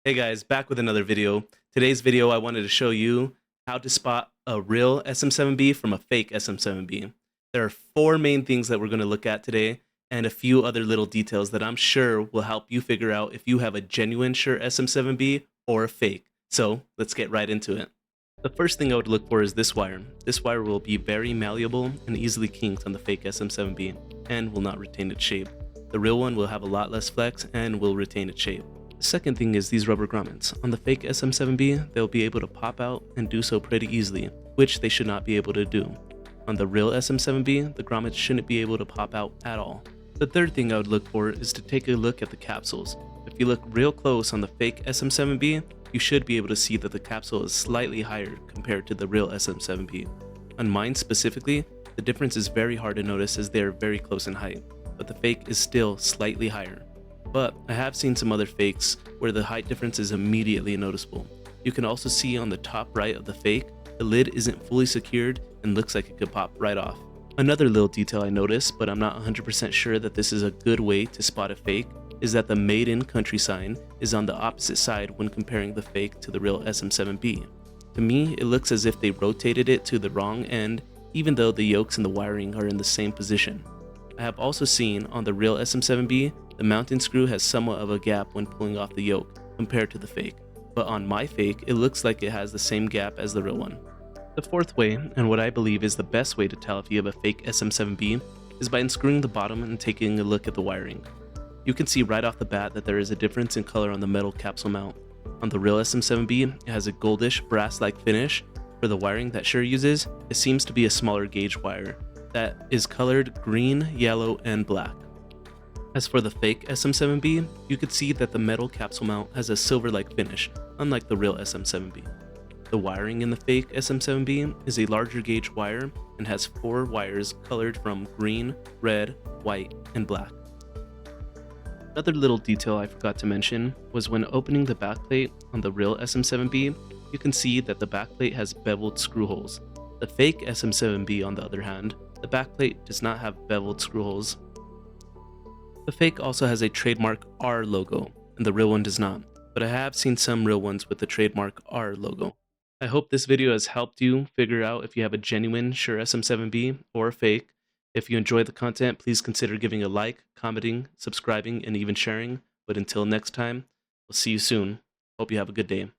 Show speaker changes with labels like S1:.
S1: Hey guys, back with another video. Today's video I wanted to show you how to spot a real SM7B from a fake SM7B. There are four main things that we're going to look at today and a few other little details that I'm sure will help you figure out if you have a genuine Shure SM7B or a fake. So let's get right into it. The first thing I would look for is this wire. This wire will be very malleable and easily kinked on the fake SM7B and will not retain its shape. The real one will have a lot less flex and will retain its shape. The second thing is these rubber grommets. On the fake SM7B, they'll be able to pop out and do so pretty easily, which they should not be able to do. On the real SM7B, the grommets shouldn't be able to pop out at all. The third thing I would look for is to take a look at the capsules. If you look real close on the fake SM7B, you should be able to see that the capsule is slightly higher compared to the real SM7B. On mine specifically, the difference is very hard to notice as they are very close in height, but the fake is still slightly higher. But I have seen some other fakes where the height difference is immediately noticeable. You can also see on the top right of the fake, the lid isn't fully secured and looks like it could pop right off. Another little detail I noticed, but I'm not 100% sure that this is a good way to spot a fake, is that the made in country sign is on the opposite side when comparing the fake to the real SM7B. To me, it looks as if they rotated it to the wrong end, even though the yokes and the wiring are in the same position. I have also seen on the real SM7B, the mounting screw has somewhat of a gap when pulling off the yoke compared to the fake, but on my fake, it looks like it has the same gap as the real one. The fourth way, and what I believe is the best way to tell if you have a fake SM7B, is by unscrewing the bottom and taking a look at the wiring. You can see right off the bat that there is a difference in color on the metal capsule mount. On the real SM7B, it has a goldish brass-like finish. For the wiring that Shure uses, it seems to be a smaller gauge wire that is colored green, yellow, and black. As for the fake SM7B, you could see that the metal capsule mount has a silver-like finish, unlike the real SM7B. The wiring in the fake SM7B is a larger gauge wire and has 4 wires colored from green, red, white, and black. Another little detail I forgot to mention was when opening the backplate on the real SM7B, you can see that the backplate has beveled screw holes. The fake SM7B, on the other hand, the backplate does not have beveled screw holes. The fake also has a trademark R logo, and the real one does not, but I have seen some real ones with the trademark R logo. I hope this video has helped you figure out if you have a genuine Shure SM7B or a fake. If you enjoy the content, please consider giving a like, commenting, subscribing, and even sharing. But until next time, we'll see you soon. Hope you have a good day.